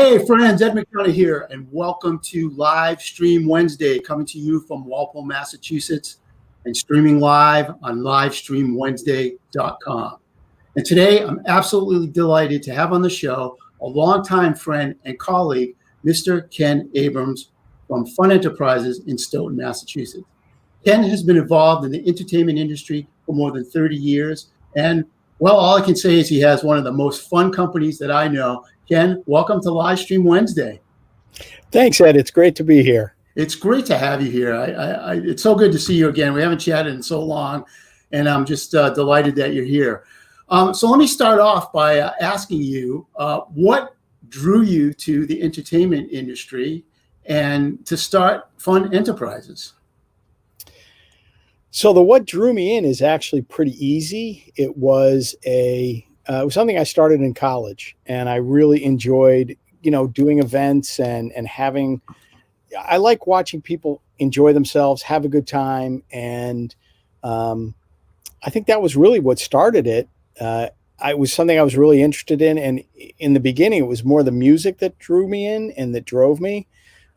Hey friends, Ed McDonough here, and welcome to Live Stream Wednesday, coming to you from Walpole, Massachusetts, and streaming live on livestreamwednesday.com. And today, I'm absolutely delighted to have on the show a longtime friend and colleague, Mr. Ken Abrams from Fun Enterprises in Stoughton, Massachusetts. Ken has been involved in the entertainment industry for more than 30 years, and well, all I can say is he has one of the most fun companies that I know. Ken, welcome to Livestream Wednesday. Thanks, Ed. It's great to be here. It's great to have you here. It's so good to see you again. We haven't chatted in so long, and I'm just delighted that you're here. So let me start off by asking you, what drew you to the entertainment industry and to start Fun Enterprises? So what drew me in is actually pretty easy. It was something I started in college, and I really enjoyed, doing events and having. I like watching people enjoy themselves, have a good time, and I think that was really what started it. It was something I was really interested in, and in the beginning, it was more the music that drew me in and that drove me.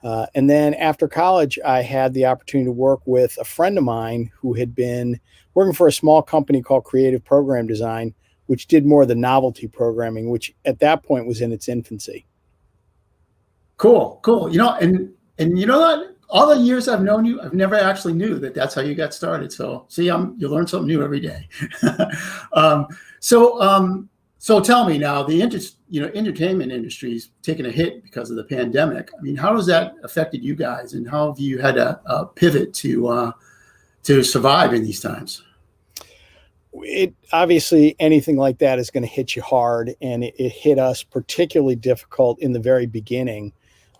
And then after college, I had the opportunity to work with a friend of mine who had been working for a small company called Creative Program Design, which did more of the novelty programming, which at that point was in its infancy. Cool. And you know what? All the years I've known you, I've never actually knew that that's how you got started. So see, you learn something new every day. So tell me now, the entertainment industry is taking a hit because of the pandemic. I mean, how has that affected you guys, and how have you had to pivot to survive in these times? It obviously, anything like that is going to hit you hard, and it hit us particularly difficult in the very beginning.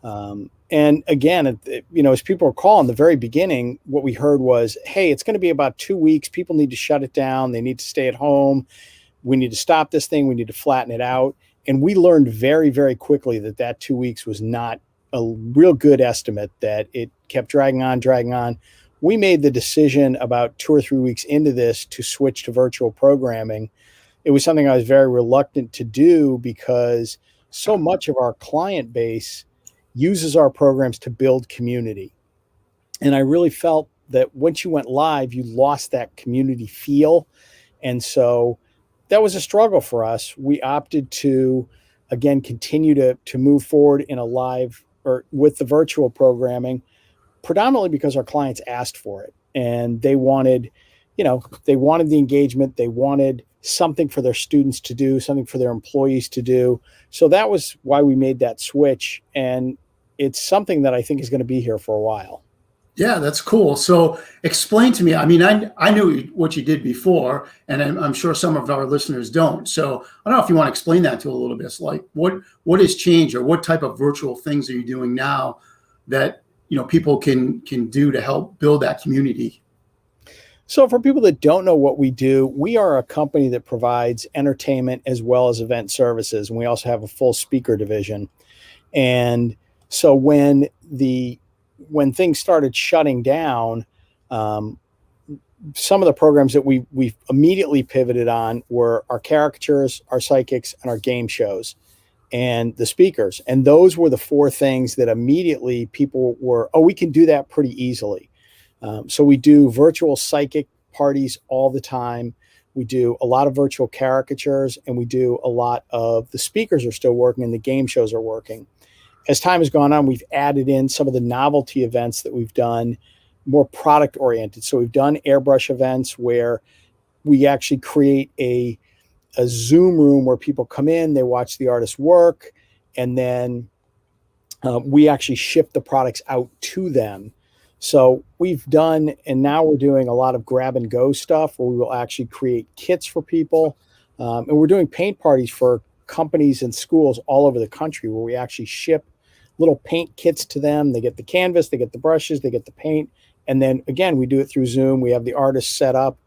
And again, as people recall in the very beginning, what we heard was, hey, it's going to be about 2 weeks. People need to shut it down. They need to stay at home. We need to stop this thing. We need to flatten it out. And we learned very, very quickly that 2 weeks was not a real good estimate, that it kept dragging on. We made the decision about 2 or 3 weeks into this to switch to virtual programming. It was something I was very reluctant to do because so much of our client base uses our programs to build community. And I really felt that once you went live, you lost that community feel. And so that was a struggle for us. We opted to, again, continue to move forward in a live or with the virtual programming, predominantly because our clients asked for it. And they wanted the engagement. They wanted something for their students to do, something for their employees to do. So that was why we made that switch. And it's something that I think is going to be here for a while. Yeah, that's cool. So explain to me, I mean, I knew what you did before, and I'm sure some of our listeners don't. So I don't know if you want to explain that to a little bit. So like what has changed, or what type of virtual things are you doing now that, people can do to help build that community? So for people that don't know what we do, we are a company that provides entertainment as well as event services. And we also have a full speaker division. And so when things started shutting down, some of the programs that we immediately pivoted on were our caricatures, our psychics, and our game shows, and the speakers. And those were the four things that immediately people were, we can do that pretty easily. So we do virtual psychic parties all the time. We do a lot of virtual caricatures, and we do a lot of the speakers are still working and the game shows are working. As time has gone on, we've added in some of the novelty events that we've done, more product oriented. So we've done airbrush events where we actually create a Zoom room where people come in, they watch the artist's work, and then we actually ship the products out to them. So we've done, and now we're doing a lot of grab and go stuff where we will actually create kits for people. And we're doing paint parties for companies and schools all over the country where we actually ship little paint kits to them. They get the canvas, they get the brushes, they get the paint. And then again, we do it through Zoom. We have the artists set up,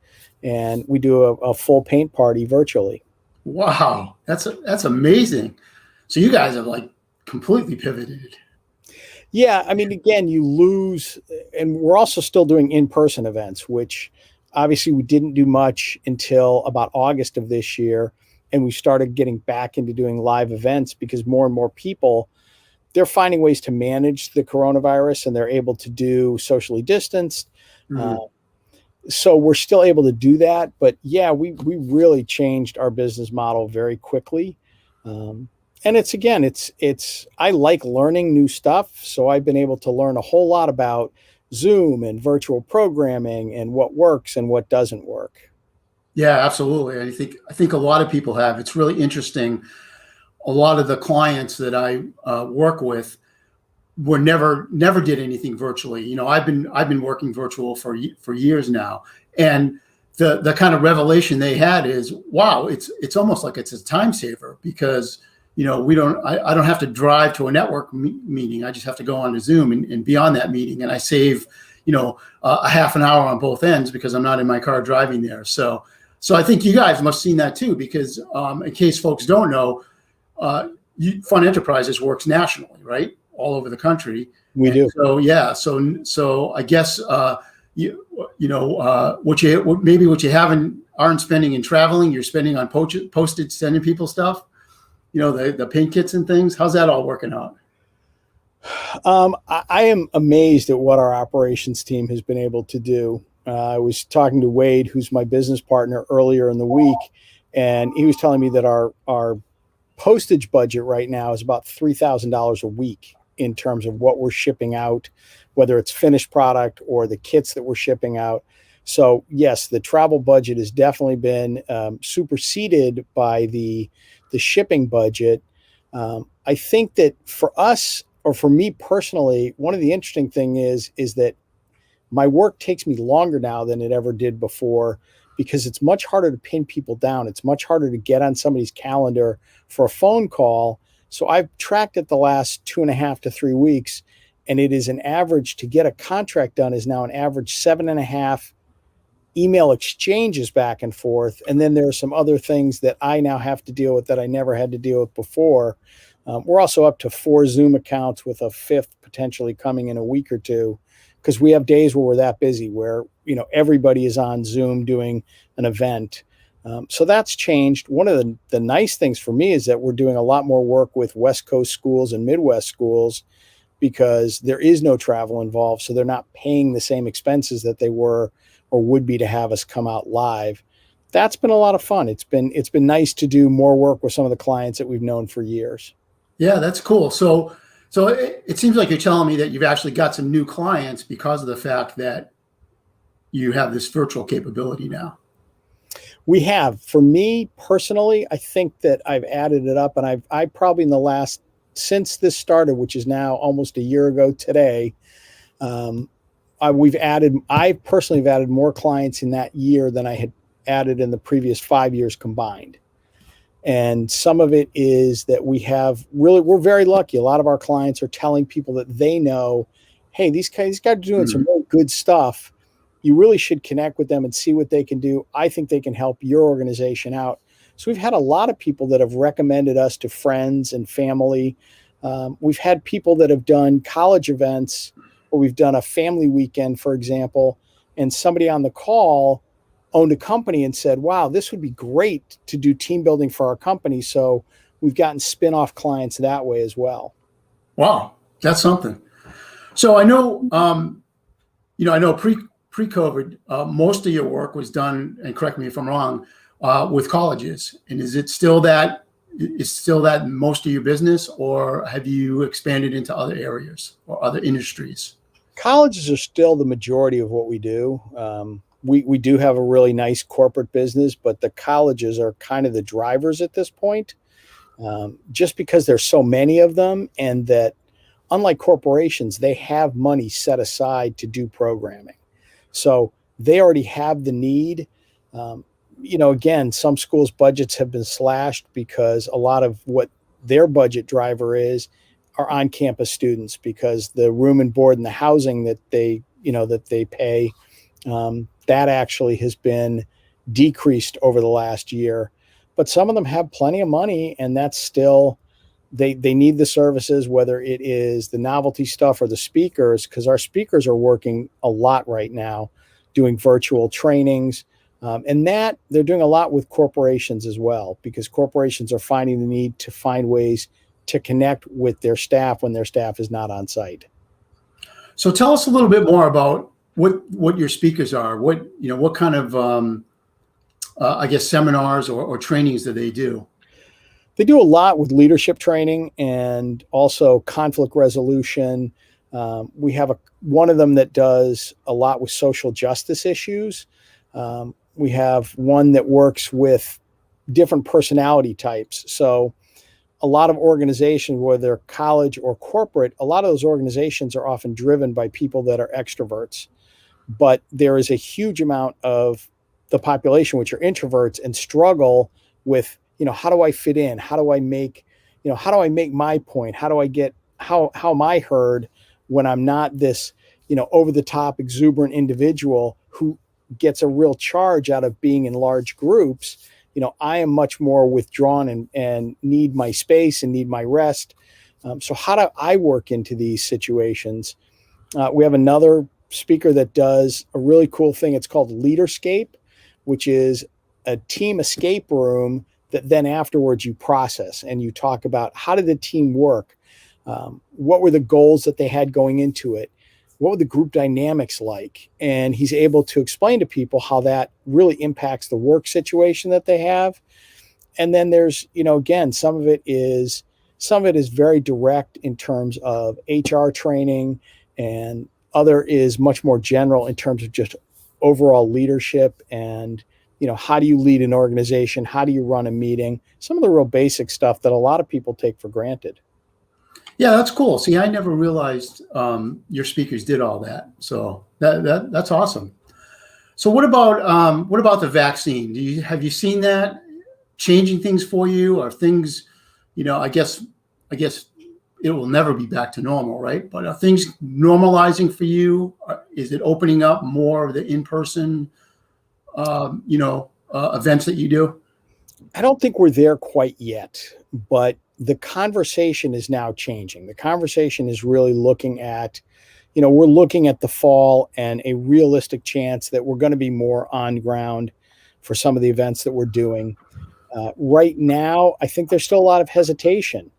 and we do a full paint party virtually. Wow. That's amazing. So you guys have like completely pivoted. Yeah. I mean, again, you lose, and we're also still doing in-person events, which obviously we didn't do much until about August of this year. And we started getting back into doing live events because more and more people they're finding ways to manage the coronavirus, and they're able to do socially distanced. So we're still able to do that, but yeah, we really changed our business model very quickly. And it's I like learning new stuff. So I've been able to learn a whole lot about Zoom and virtual programming and what works and what doesn't work. Yeah, absolutely. I think a lot of people have. It's really interesting. A lot of the clients that I work with were never did anything virtually. You know, I've been working virtual for years now, and the kind of revelation they had is, wow, it's almost like it's a time saver, because you know I don't have to drive to a network meeting. I just have to go on to Zoom and be on that meeting, and I save a half an hour on both ends because I'm not in my car driving there. So I think you guys must have seen that too, because in case folks don't know, Fun Enterprises works nationally, right? All over the country. We do. So yeah. So I guess what you aren't spending in traveling, you're spending on postage, sending people stuff. You know, the paint kits and things. How's that all working out? I am amazed at what our operations team has been able to do. I was talking to Wade, who's my business partner, earlier in the week, and he was telling me that our postage budget right now is about $3,000 a week in terms of what we're shipping out, whether it's finished product or the kits that we're shipping out. So yes, the travel budget has definitely been superseded by the shipping budget. I think that for us, or for me personally, one of the interesting things is that my work takes me longer now than it ever did before, because it's much harder to pin people down. It's much harder to get on somebody's calendar for a phone call. So I've tracked it the last 2.5 to 3 weeks, and it is an average to get a contract done is now an average 7.5 email exchanges back and forth. And then there are some other things that I now have to deal with that I never had to deal with before. We're also up to 4 Zoom accounts, with a 5th potentially coming in a week or two, because we have days where we're that busy, where everybody is on Zoom doing an event. So that's changed. One of the nice things for me is that we're doing a lot more work with West Coast schools and Midwest schools, because there is no travel involved. So they're not paying the same expenses that they were or would be to have us come out live. That's been a lot of fun. It's been nice to do more work with some of the clients that we've known for years. Yeah, that's cool. So it seems like you're telling me that you've actually got some new clients because of the fact that you have this virtual capability now. We have. For me personally, I think that I've added it up, and I probably since this started, which is now almost a year ago today, I personally have added more clients in that year than I had added in the previous 5 years combined. And some of it is that we're very lucky. A lot of our clients are telling people that they know, hey, these guys are doing some really good stuff. You really should connect with them and see what they can do. I think they can help your organization out. So we've had a lot of people that have recommended us to friends and family. We've had people that have done college events, or we've done a family weekend, for example, and somebody on the call owned a company and said, wow, this would be great to do team building for our company. So we've gotten spin-off clients that way as well. Wow, that's something. So I know, pre-COVID, most of your work was done, and correct me if I'm wrong, with colleges. And is still that most of your business, or have you expanded into other areas or other industries? Colleges are still the majority of what we do. We do have a really nice corporate business, but the colleges are kind of the drivers at this point, just because there's so many of them, and that unlike corporations, they have money set aside to do programming. So they already have the need. Again, some schools' budgets have been slashed because a lot of what their budget driver are on-campus students, because the room and board and the housing that they pay, that actually has been decreased over the last year. But some of them have plenty of money, and that's still, they need the services, whether it is the novelty stuff or the speakers, because our speakers are working a lot right now doing virtual trainings. And that they're doing a lot with corporations as well, because corporations are finding the need to find ways to connect with their staff when their staff is not on site. So tell us a little bit more about what your speakers are. What kind of I guess seminars or trainings do they do? They do a lot with leadership training and also conflict resolution. We have one of them that does a lot with social justice issues. We have one that works with different personality types. So a lot of organizations, whether they're college or corporate, a lot of those organizations are often driven by people that are extroverts. But there is a huge amount of the population which are introverts and struggle with, how do I fit in? How do I make my point? How am I heard when I'm not this, over the top exuberant individual who gets a real charge out of being in large groups? I am much more withdrawn and need my space and need my rest. So how do I work into these situations? We have another speaker that does a really cool thing. It's called Leaderscape, which is a team escape room that then afterwards you process and you talk about how did the team work? What were the goals that they had going into it? What were the group dynamics like? And he's able to explain to people how that really impacts the work situation that they have. And then there's, again, some of it is very direct in terms of HR training, and other is much more general in terms of just overall leadership and, how do you lead an organization? How do you run a meeting? Some of the real basic stuff that a lot of people take for granted. Yeah, that's cool. See, I never realized your speakers did all that. So that's awesome. So what about the vaccine? Have you seen that changing things for you, or things? I guess it will never be back to normal, right? But are things normalizing for you? Is it opening up more of the in-person, events that you do? I don't think we're there quite yet, but the conversation is now changing. The conversation is really looking at, we're looking at the fall and a realistic chance that we're going to be more on ground for some of the events that we're doing. Right now, I think there's still a lot of hesitation.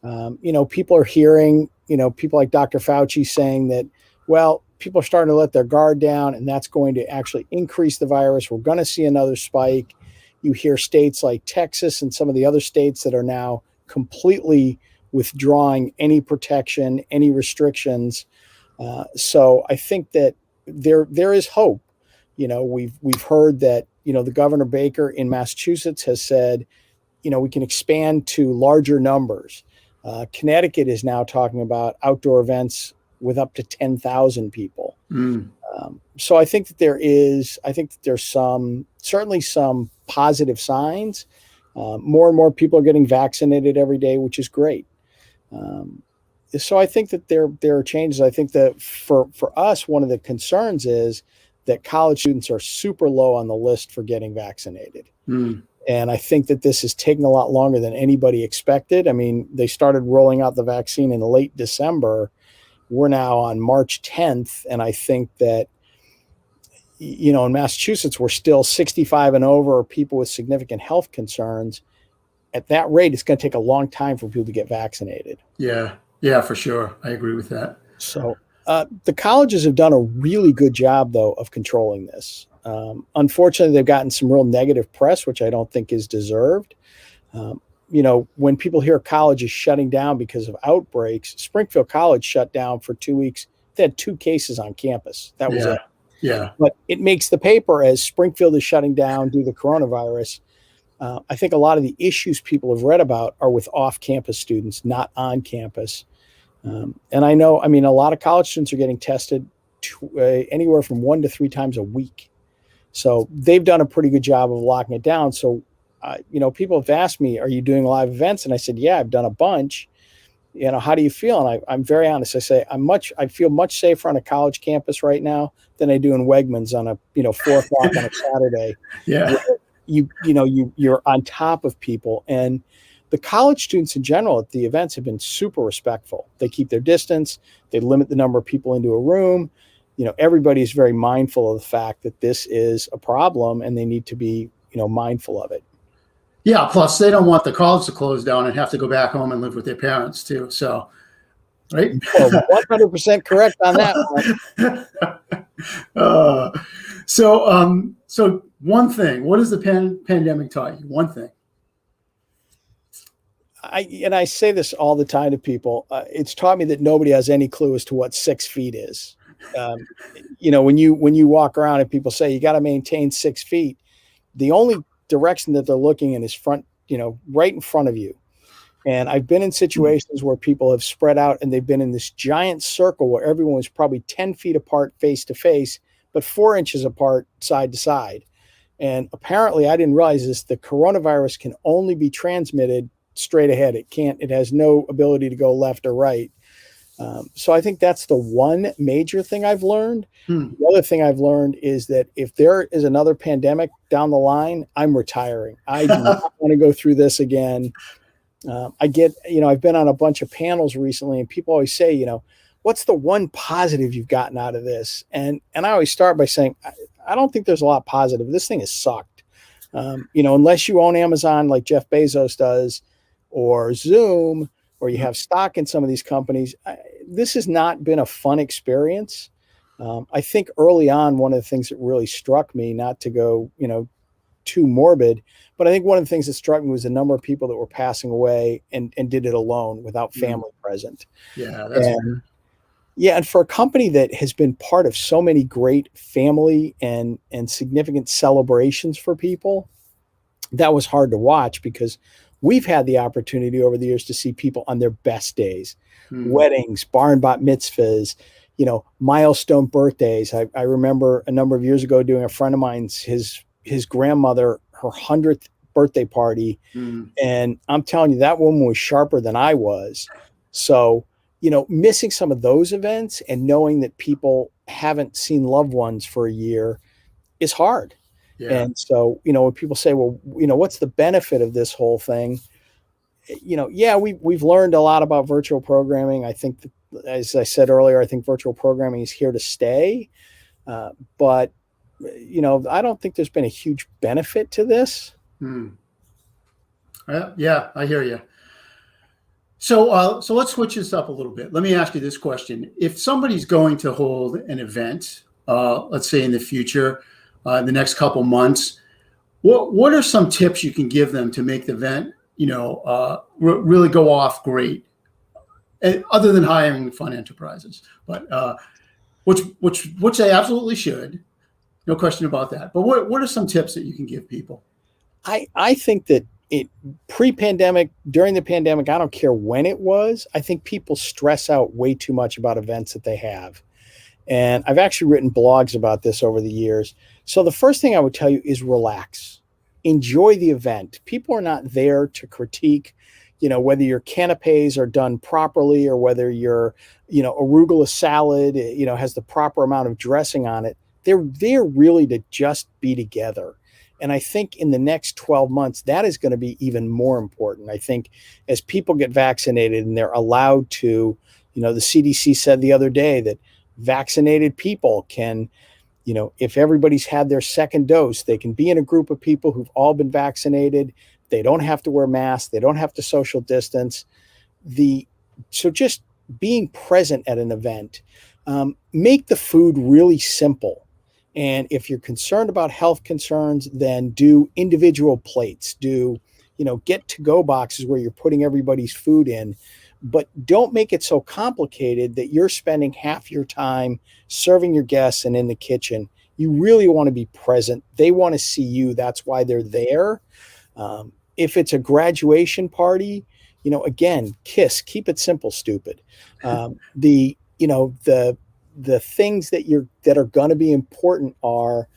People are hearing, people like Dr. Fauci saying that, well, people are starting to let their guard down and that's going to actually increase the virus. We're going to see another spike. You hear states like Texas and some of the other states that are now completely withdrawing any protection, any restrictions. So I think that there is hope. We've heard that, the Governor Baker in Massachusetts has said, we can expand to larger numbers. Connecticut is now talking about outdoor events with up to 10,000 people. So I think that there's certainly some positive signs. More and more people are getting vaccinated every day, which is great. So I think that there are changes. I think that for us, one of the concerns is that college students are super low on the list for getting vaccinated. And I think that this is taking a lot longer than anybody expected. I mean, they started rolling out the vaccine in late December. We're now on March 10th. And I think that, in Massachusetts, we're still 65 and over, people with significant health concerns. At that rate, it's going to take a long time for people to get vaccinated. Yeah, for sure. I agree with that. So the colleges have done a really good job, though, of controlling this. Unfortunately, they've gotten some real negative press, which I don't think is deserved. When people hear colleges shutting down because of outbreaks, Springfield College shut down for 2 weeks. They had 2 cases on campus. That was it. Yeah. But it makes the paper as Springfield is shutting down due to the coronavirus. I think a lot of the issues people have read about are with off-campus students, not on campus. And I know, a lot of college students are getting tested anywhere from 1 to 3 times a week. So they've done a pretty good job of locking it down. So, people have asked me, are you doing live events? And I said, yeah, I've done a bunch. How do you feel? And I'm very honest. I say, I feel much safer on a college campus right now than I do in Wegmans on a, 4 o'clock on a Saturday. Yeah. You're on top of people. And the college students in general at the events have been super respectful. They keep their distance. They limit the number of people into a room. Everybody's very mindful of the fact that this is a problem and they need to be, mindful of it. Yeah. Plus, they don't want the college to close down and have to go back home and live with their parents too. So, right. Well, 100% correct on that one. uh, so one thing. What has the pandemic taught you? One thing. I say this all the time to people. It's taught me that nobody has any clue as to what 6 feet is. Um, when you walk around and people say you got to maintain 6 feet, the only direction that they're looking in is front, right in front of you. And I've been in situations where people have spread out and they've been in this giant circle where everyone was probably 10 feet apart face to face, but 4 inches apart side to side. And apparently, I didn't realize this, the coronavirus can only be transmitted straight ahead. It has no ability to go left or right. So I think that's the one major thing I've learned. The other thing I've learned is that if there is another pandemic down the line, I'm retiring. I do not want to go through this again. I've been on a bunch of panels recently and people always say, what's the one positive you've gotten out of this? And I always start by saying, I don't think there's a lot positive. This thing has sucked. Unless you own Amazon like Jeff Bezos does, or Zoom, or you have stock in some of these companies, this has not been a fun experience. I think early on, one of the things that really struck me, not to go, too morbid, but I think one of the things that struck me was the number of people that were passing away and did it alone without family present. Yeah, and for a company that has been part of so many great family and significant celebrations for people, that was hard to watch because we've had the opportunity over the years to see people on their best days, weddings, bar and bat mitzvahs, milestone birthdays. I remember a number of years ago doing a friend of mine's, his grandmother, her 100th birthday party. And I'm telling you, that woman was sharper than I was. So, missing some of those events and knowing that people haven't seen loved ones for a year is hard. Yeah. And so, when people say, well, what's the benefit of this whole thing? We've learned a lot about virtual programming. I think that, as I said earlier, I think virtual programming is here to stay. But I don't think there's been a huge benefit to this. Yeah, I hear you. So let's switch this up a little bit. Let me ask you this question. If somebody's going to hold an event, let's say in the future, in the next couple months, what are some tips you can give them to make the event, really go off great, other than hiring Fun Enterprises, but which they absolutely should, no question about that. But what are some tips that you can give people? I think that pre-pandemic, during the pandemic, I don't care when it was, I think people stress out way too much about events that they have. And I've actually written blogs about this over the years. So the first thing I would tell you is relax. Enjoy the event. People are not there to critique, whether your canapes are done properly or whether your, arugula salad, has the proper amount of dressing on it. They're there really to just be together. And I think in the next 12 months, that is going to be even more important. I think as people get vaccinated and they're allowed to, the CDC said the other day that vaccinated people can, if everybody's had their second dose, they can be in a group of people who've all been vaccinated. They don't have to wear masks. They don't have to social distance. So just being present at an event, make the food really simple. And if you're concerned about health concerns, then do individual plates, get to-go boxes where you're putting everybody's food in, but don't make it so complicated that you're spending half your time serving your guests and in the kitchen. You really want to be present. They want to see you. That's why they're there. If it's a graduation party, again, kiss, keep it simple, stupid. The things that are going to be important are,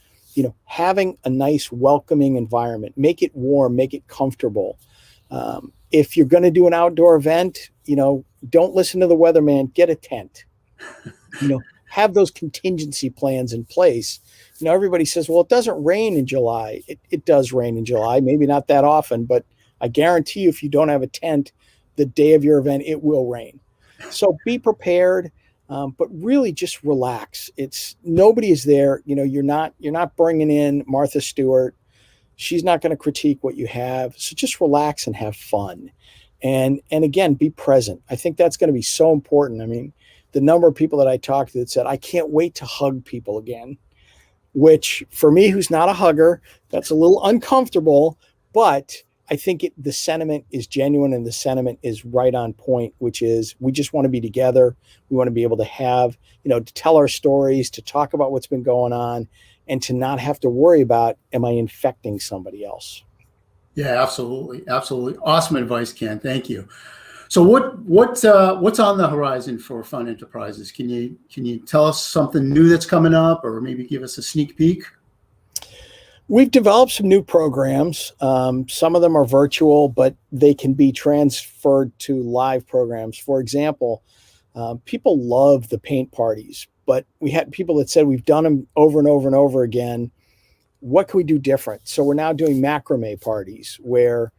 having a nice, welcoming environment. Make it warm, make it comfortable. If you're going to do an outdoor event, don't listen to the weatherman. Get a tent. Have those contingency plans in place. Everybody says, well, it doesn't rain in July. It does rain in July. Maybe not that often, but I guarantee you, if you don't have a tent the day of your event, it will rain. So be prepared. But really just relax. Nobody is there. You're not bringing in Martha Stewart. She's not going to critique what you have. So just relax and have fun. And again, be present. I think that's going to be so important. I mean, the number of people that I talked to that said, I can't wait to hug people again, which for me, who's not a hugger, that's a little uncomfortable, but I think the sentiment is genuine and the sentiment is right on point, which is we just want to be together. We want to be able to have, to tell our stories, to talk about what's been going on, and to not have to worry about, am I infecting somebody else? Yeah, absolutely. Absolutely. Awesome advice, Ken. Thank you. So what's on the horizon for Fun Enterprises? Can you tell us something new that's coming up, or maybe give us a sneak peek? We've developed some new programs. Some of them are virtual, but they can be transferred to live programs. For example, people love the paint parties, but we had people that said we've done them over and over and over again. What can we do different? So we're now doing macrame parties where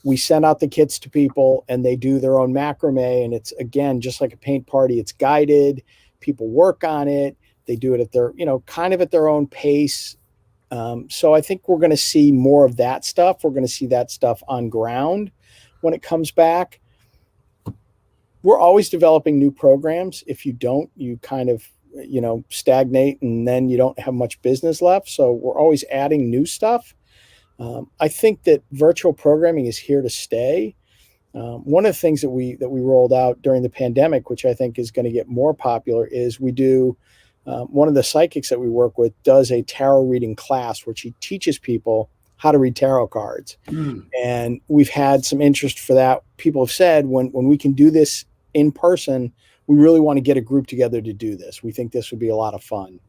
we send out the kits to people and they do their own macrame. And it's, again, just like a paint party, it's guided. People work on it. They do it at their, kind of at their own pace. So I think we're going to see more of that stuff. We're going to see that stuff on ground when it comes back. We're always developing new programs. If you don't, you kind of, stagnate, and then you don't have much business left. So we're always adding new stuff. I think that virtual programming is here to stay. One of the things that we rolled out during the pandemic, which I think is going to get more popular, is we do one of the psychics that we work with does a tarot reading class where she teaches people how to read tarot cards. And we've had some interest for that. People have said when we can do this in person, we really want to get a group together to do this. We think this would be a lot of fun.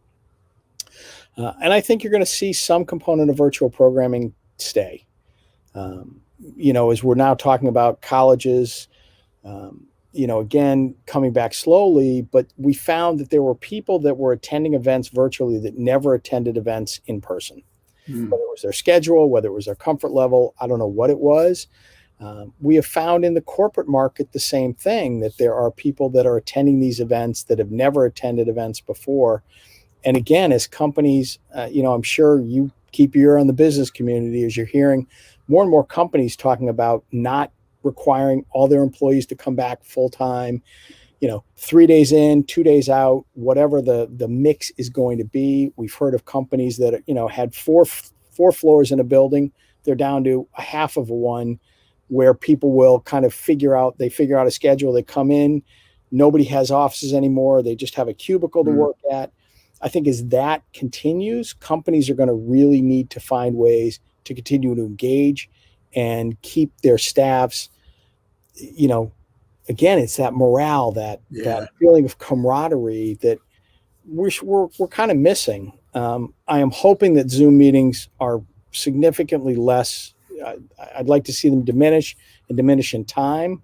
And I think you're going to see some component of virtual programming stay. As we're now talking about colleges, again, coming back slowly, but we found that there were people that were attending events virtually that never attended events in person. Whether it was their schedule, whether it was their comfort level, I don't know what it was. We have found in the corporate market the same thing, that there are people that are attending these events that have never attended events before. And again, as companies, I'm sure you keep your ear on the business community as you're hearing more and more companies talking about not requiring all their employees to come back full time, 3 days in, 2 days out, whatever the mix is going to be. We've heard of companies that, had four floors in a building. They're down to a half of one, where people will kind of figure out a schedule. They come in, nobody has offices anymore. They just have a cubicle to work at. I think as that continues, companies are going to really need to find ways to continue to engage and keep their staffs, again, it's that morale, that feeling of camaraderie that we're kind of missing. I am hoping that Zoom meetings are significantly less. I'd like to see them diminish in time.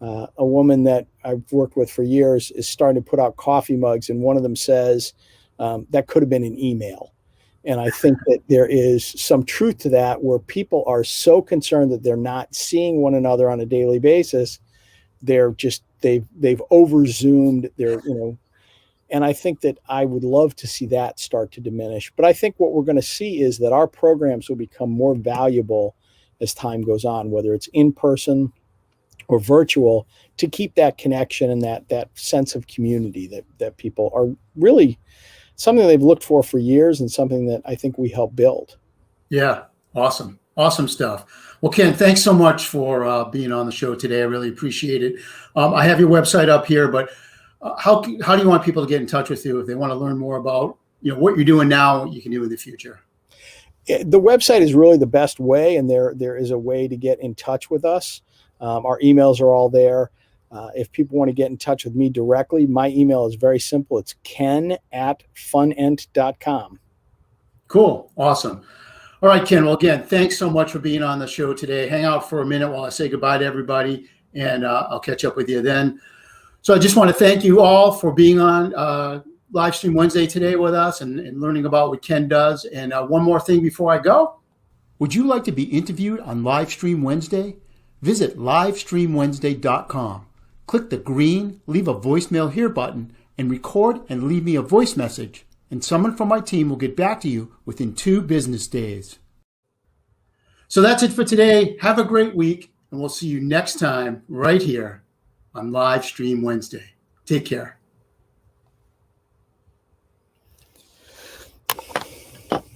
A woman that I've worked with for years is starting to put out coffee mugs, and one of them says that could have been an email. And I think that there is some truth to that, where people are so concerned that they're not seeing one another on a daily basis. They've over Zoomed. And I think that I would love to see that start to diminish. But I think what we're going to see is that our programs will become more valuable as time goes on, whether it's in person or virtual, to keep that connection and that sense of community that people are really something they've looked for years, and something that I think we help build. Yeah. Awesome stuff. Well, Ken, thanks so much for being on the show today. I really appreciate it. I have your website up here, but how do you want people to get in touch with you if they want to learn more about what you're doing now, what you can do in the future? The website is really the best way, and there is a way to get in touch with us. Our emails are all there. If people want to get in touch with me directly, my email is very simple. It's ken@funent.com. Cool. Awesome. All right, Ken. Well, again, thanks so much for being on the show today. Hang out for a minute while I say goodbye to everybody, and I'll catch up with you then. So I just want to thank you all for being on Livestream Wednesday today with us and learning about what Ken does. And one more thing before I go. Would you like to be interviewed on Livestream Wednesday? Visit livestreamwednesday.com. Click the green Leave a Voicemail Here button and record and leave me a voice message, and someone from my team will get back to you within 2 business days. So that's it for today. Have a great week, and we'll see you next time right here on Live Stream Wednesday. Take care.